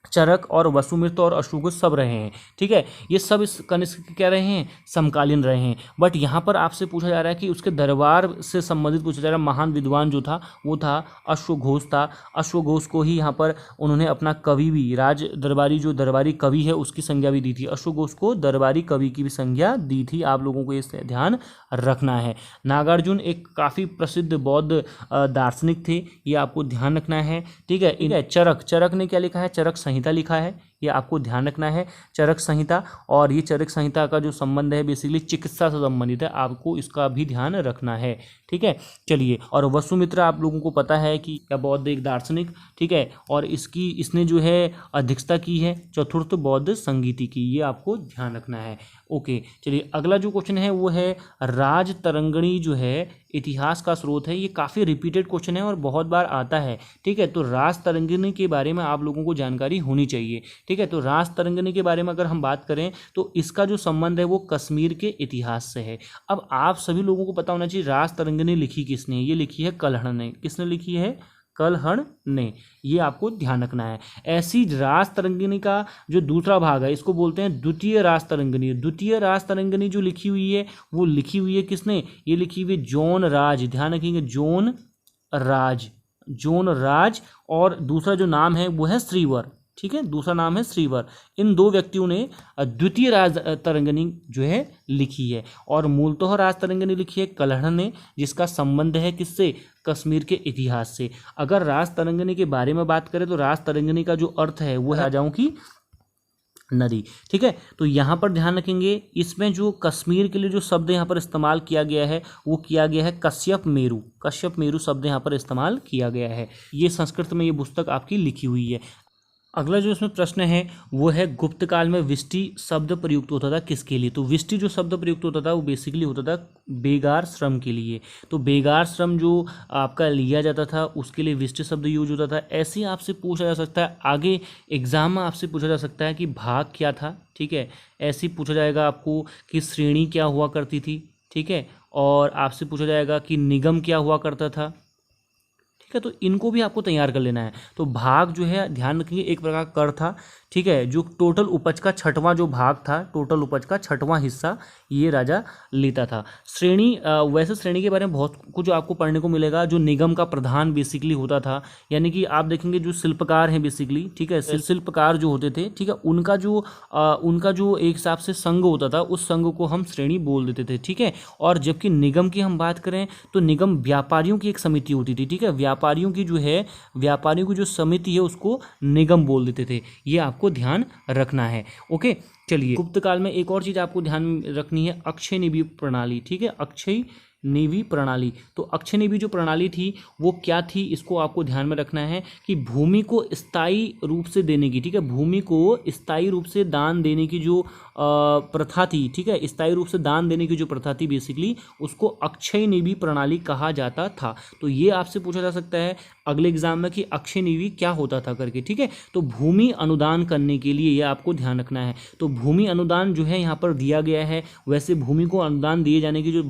चरक और वसुमित्र और अश्वघोष सब रहे हैं। ठीक है, ये सब इस कनिष्क के क्या रहे हैं, समकालीन रहे हैं। बट यहाँ पर आपसे पूछा जा रहा है कि उसके दरबार से संबंधित पूछा जा रहा है, महान विद्वान जो था वो था अश्वघोष था। अश्वघोष को ही यहाँ पर उन्होंने अपना कवि भी, राज दरबारी जो दरबारी कवि है उसकी संज्ञा भी दी थी। अश्वघोष को दरबारी कवि की भी संज्ञा दी थी, आप लोगों को ये ध्यान रखना है। नागार्जुन एक काफ़ी प्रसिद्ध बौद्ध दार्शनिक थे, ये आपको ध्यान रखना है। ठीक है, चरक ने क्या लिखा है, चरक संहिता लिखा है, ये आपको ध्यान रखना है, चरक संहिता। और ये चरक संहिता का जो संबंध है बेसिकली चिकित्सा से संबंधित है, आपको इसका भी ध्यान रखना है। ठीक है, चलिए, और वसुमित्र आप लोगों को पता है कि क्या बौद्ध एक दार्शनिक, ठीक है, और इसने जो है अध्यक्षता की है चतुर्थ बौद्ध संगीति की, ये आपको ध्यान रखना है। ओके, चलिए, अगला जो क्वेश्चन है वो है राज तरंगिणी जो है इतिहास का स्रोत है। ये काफ़ी रिपीटेड क्वेश्चन है और बहुत बार आता है। ठीक है, तो राज तरंगिणी के बारे में आप लोगों को जानकारी होनी चाहिए। ठीक है, तो राज तरंगिणी के बारे में अगर हम बात करें तो इसका जो संबंध है वो कश्मीर के इतिहास से है। अब आप सभी लोगों को पता होना चाहिए राज तरंगिणी लिखी किसने, ये लिखी है कल्हण ने। किसने लिखी है? कल्हण ने, ये आपको ध्यान रखना है। ऐसी राज तरंगिणी का जो दूसरा भाग है इसको बोलते हैं द्वितीय राज तरंगिणी। द्वितीय राज तरंगिणी जो लिखी हुई है वो लिखी हुई है किसने? ये लिखी हुई जॉन राज, ध्यान रखेंगे, जॉन राज, और दूसरा जो नाम है वो है श्रीवर। ठीक है, दूसरा नाम है श्रीवर। इन दो व्यक्तियों ने द्वितीय राज तरंगिणी जो है लिखी है, और मूलतः राज तरंगिणी लिखी है कल्हण ने, जिसका संबंध है किससे? कश्मीर के इतिहास से। अगर राज तरंगिणी के बारे में बात करें तो राज तरंगिणी का जो अर्थ है वो है राजाओं की नदी। ठीक है, तो यहाँ पर ध्यान रखेंगे, इसमें जो कश्मीर के लिए जो शब्द यहाँ पर इस्तेमाल किया गया है वो किया गया है कश्यप मेरु शब्द यहाँ पर इस्तेमाल किया गया है। ये संस्कृत में ये पुस्तक आपकी लिखी हुई है। अगला जो इसमें प्रश्न है वो है गुप्त काल में विष्टि शब्द प्रयुक्त होता था किसके लिए। तो विष्टि जो शब्द प्रयुक्त होता था वो बेसिकली होता था बेगार श्रम के लिए। तो बेगार श्रम जो आपका लिया जाता था उसके लिए विष्टि शब्द यूज होता था। ऐसे ही आपसे पूछा जा सकता है, आगे एग्जाम में आपसे पूछा जा सकता है कि भाग क्या था। ठीक है, ऐसे ही पूछा जाएगा आपको कि श्रेणी क्या हुआ करती थी। ठीक है, और आपसे पूछा जाएगा कि निगम क्या हुआ करता था। ठीक है। तो इनको भी आपको तैयार कर लेना है। तो भाग जो है ध्यान रखिए एक प्रकार का कर था, ठीक है, जो टोटल उपज का छठवां जो भाग था, टोटल उपज का छठवां हिस्सा ये राजा लेता था। श्रेणी, वैसे श्रेणी के बारे में बहुत कुछ आपको पढ़ने को मिलेगा। जो निगम का प्रधान बेसिकली होता था, यानी कि आप देखेंगे जो शिल्पकार हैं बेसिकली, ठीक है, शिल्पकार जो होते थे, ठीक है, उनका जो एक हिसाब से संघ होता था, उस संघ को हम श्रेणी बोल देते थे, ठीक है। और जबकि निगम की हम बात करें तो निगम व्यापारियों की एक समिति होती थी, ठीक है, व्यापारियों की जो समिति है उसको निगम बोल देते थे। ये आपको ध्यान रखना है। ओके, चलिए, गुप्त काल में एक और चीज आपको ध्यान में रखनी है, अक्षय निधि प्रणाली, ठीक है, अक्षय निधि प्रणाली। तो अक्षय निधि जो प्रणाली थी वो क्या थी, इसको आपको ध्यान में रखना है कि भूमि को स्थायी रूप से देने की, ठीक है, भूमि को स्थायी रूप से दान देने की जो प्रथा थी, ठीक है, स्थायी रूप से दान देने की जो प्रथा थी बेसिकली, उसको अक्षय निधि प्रणाली कहा जाता था। तो ये आपसे पूछा जा सकता है अगले एग्जाम में कि अक्षय निधि क्या होता था करके, ठीक है। तो भूमि अनुदान करने के लिए ये आपको ध्यान रखना है। तो भूमि अनुदान जो है यहाँ पर दिया गया है। वैसे भूमि को अनुदान दिए जाने की जो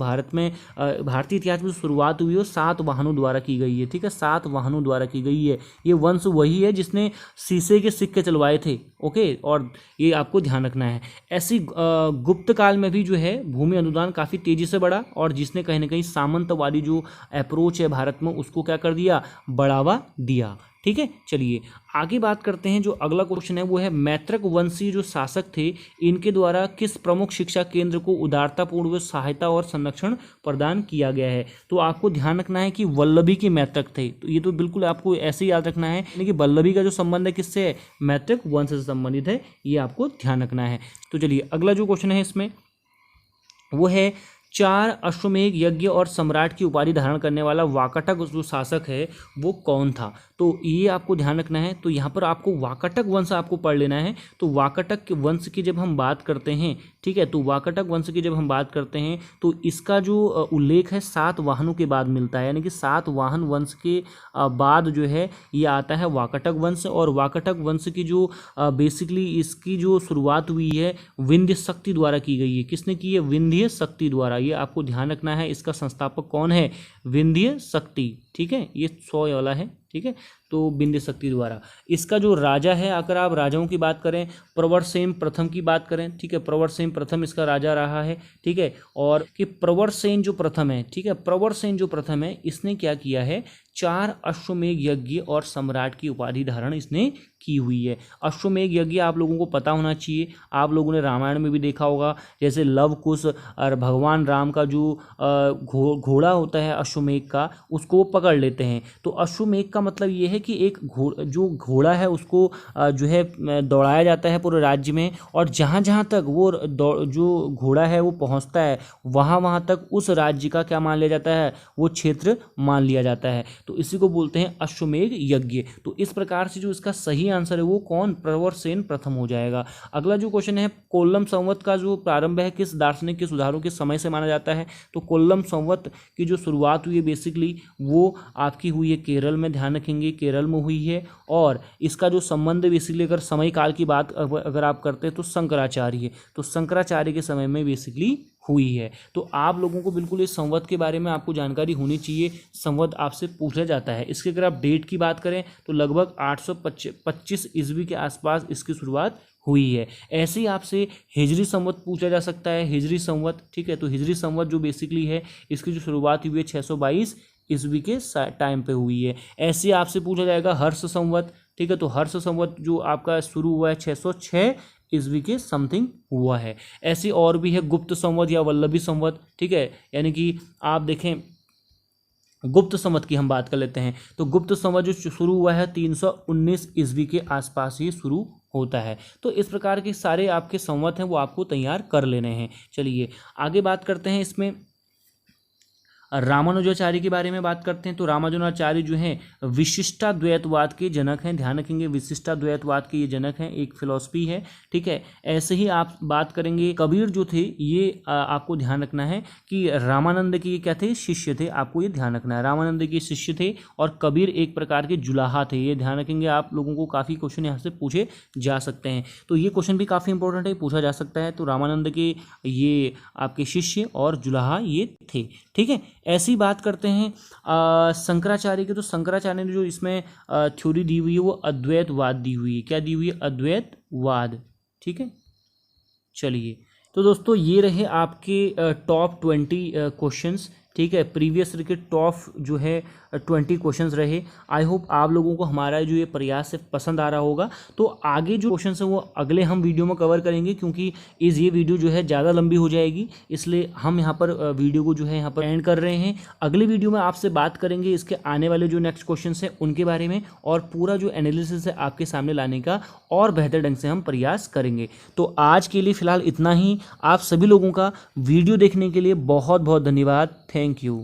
भारतीय इतिहास में शुरुआत हुई है 7 वाहनों द्वारा की गई है, ठीक है, 7 वाहनों द्वारा की गई है। ये वंश वही है जिसने शीशे के सिक्के चलवाए थे। ओके, और ये आपको ध्यान रखना है। ऐसी गुप्त काल में भी जो है भूमि अनुदान काफ़ी तेजी से बढ़ा, और जिसने कहीं ना कहीं सामंतवादी जो अप्रोच है भारत में उसको क्या कर दिया, बढ़ावा दिया, ठीक है। चलिए आगे बात करते हैं। जो अगला क्वेश्चन है वो है मैत्रक वंशीय जो शासक थे इनके द्वारा किस प्रमुख शिक्षा केंद्र को उदारतापूर्वक सहायता और संरक्षण प्रदान किया गया है। तो आपको ध्यान रखना है कि वल्लभी के मैत्रक थे। तो ये तो बिल्कुल आपको ऐसे ही याद रखना है, यानी कि वल्लभी का जो संबंध है किससे है, मैत्रक वंश से संबंधित है, ये आपको ध्यान रखना है। तो चलिए अगला जो क्वेश्चन है इसमें वो है 4 अश्वमेध यज्ञ और सम्राट की उपाधि धारण करने वाला वाकाटक जो शासक है वो कौन था। तो ये आपको ध्यान रखना है। तो यहाँ पर आपको वाकाटक वंश आपको पढ़ लेना है। तो वाकाटक के वंश की जब हम बात करते हैं, ठीक है, तो वाकाटक वंश की जब हम बात करते हैं तो इसका जो उल्लेख है 7 वाहनों के बाद मिलता है, यानी कि 7 वाहन वंश के बाद जो है ये आता है वाकाटक वंश। और वाकाटक वंश की जो बेसिकली इसकी जो शुरुआत हुई है विंध्य शक्ति द्वारा की गई है। किसने की है, विंध्य शक्ति द्वारा। ये आपको ध्यान रखना है। इसका संस्थापक कौन है, विंध्य शक्ति, ठीक है, ये 100 वाला है, ठीक है। तो विंध्य शक्ति द्वारा। इसका जो राजा है, अगर आप राजाओं की बात करें, प्रवरसेन प्रथम की बात करें, ठीक है, प्रवरसेन प्रथम इसका राजा रहा है, ठीक है। और कि प्रवरसेन जो प्रथम है, ठीक है, प्रवरसेन जो प्रथम है इसने क्या किया है, 4 अश्वमेध यज्ञ और सम्राट की उपाधि धारण इसने की हुई है। अश्वमेध यज्ञ आप लोगों को पता होना चाहिए, आप लोगों ने रामायण में भी देखा होगा, जैसे लव कुश और भगवान राम का जो घोड़ा होता है अश्वमेध का, उसको वो पकड़ लेते हैं। तो अश्वमेध का मतलब ये है कि एक जो घोड़ा है उसको जो है दौड़ाया जाता है पूरे राज्य में, और जहाँ जहाँ तक वो जो घोड़ा है वो पहुँचता है वहाँ तक उस राज्य का क्या मान लिया जाता है, वो क्षेत्र मान लिया जाता है। तो इसी को बोलते हैं अश्वमेध यज्ञ। तो इस प्रकार से जो इसका सही आंसर है वो कौन, प्रवरसेन प्रथम हो जाएगा। अगला जो क्वेश्चन है, कोल्लम संवत का जो प्रारंभ है किस दार्शनिक के सुधारों के समय से माना जाता है। तो कोल्लम संवत की जो शुरुआत हुई है बेसिकली वो आपकी हुई है केरल में, ध्यान रखेंगे केरल में हुई है। और इसका जो संबंध बेसिकली अगर समय काल की बात अगर आप करते हैं तो शंकराचार्य, तो शंकराचार्य के समय में बेसिकली हुई है। तो आप लोगों को बिल्कुल इस संवत के बारे में आपको जानकारी होनी चाहिए। संवत आपसे पूछा जाता है। इसके अगर आप डेट की बात करें तो लगभग 825 ईस्वी के आसपास इसकी शुरुआत हुई है। ऐसे ही आपसे हिजरी संवत पूछा जा सकता है, हिजरी संवत, ठीक है। तो हिजरी संवत जो बेसिकली है इसकी जो शुरुआत हुई है 622 ईस्वी के टाइम पे हुई है। ऐसे आपसे पूछा जाएगा हर्ष संवत, ठीक है। तो हर्ष संवत जो आपका शुरू हुआ है 606 ईस्वी के समथिंग हुआ है। ऐसे और भी है गुप्त संवत या वल्लभी संवत, ठीक है। यानी कि आप देखें गुप्त संवत की हम बात कर लेते हैं। तो गुप्त संवत जो शुरू हुआ है 319 ईस्वी के आसपास ही शुरू होता है। तो इस प्रकार के सारे आपके संवत हैं वो आपको तैयार कर लेने हैं। चलिए आगे बात करते हैं। इसमें रामानुजाचार्य के बारे में बात करते हैं। तो रामानुजाचार्य जो हैं विशिष्टाद्वैतवाद के जनक हैं, ध्यान रखेंगे विशिष्टाद्वैतवाद के ये जनक हैं, एक फिलॉसफी है, ठीक है। ऐसे ही आप बात करेंगे कबीर जो थे ये आपको ध्यान रखना है कि रामानंद के ये क्या थे, शिष्य थे, आपको ये ध्यान रखना है। रामानंद के शिष्य थे और कबीर एक प्रकार के जुलाहा थे, ये ध्यान रखेंगे। आप लोगों को काफ़ी क्वेश्चन यहाँ से पूछे जा सकते हैं, तो ये क्वेश्चन भी काफ़ी इंपॉर्टेंट है, पूछा जा सकता है। तो रामानंद के ये आपके शिष्य और जुलाहा ये थे, ठीक है। ऐसी ही बात करते हैं शंकराचार्य की, तो शंकराचार्य ने जो इसमें थ्योरी दी हुई है वो अद्वैतवाद दी हुई है। क्या दी हुई है? अद्वैतवाद। ठीक है, चलिए तो दोस्तों ये रहे आपके टॉप 20 क्वेश्चंस। ठीक है, प्रीवियस ईयर के टॉप जो है 20 क्वेश्चंस रहे। आई होप आप लोगों को हमारा जो ये प्रयास है पसंद आ रहा होगा। तो आगे जो क्वेश्चंस हैं वो अगले हम वीडियो में कवर करेंगे, क्योंकि ये वीडियो जो है ज़्यादा लंबी हो जाएगी, इसलिए हम यहाँ पर वीडियो को जो है यहाँ पर एंड कर रहे हैं। अगले वीडियो में आपसे बात करेंगे इसके आने वाले जो नेक्स्ट क्वेश्चन हैं उनके बारे में, और पूरा जो एनालिसिस है आपके सामने लाने का और बेहतर ढंग से हम प्रयास करेंगे। तो आज के लिए फ़िलहाल इतना ही। आप सभी लोगों का वीडियो देखने के लिए बहुत बहुत धन्यवाद। Thank you.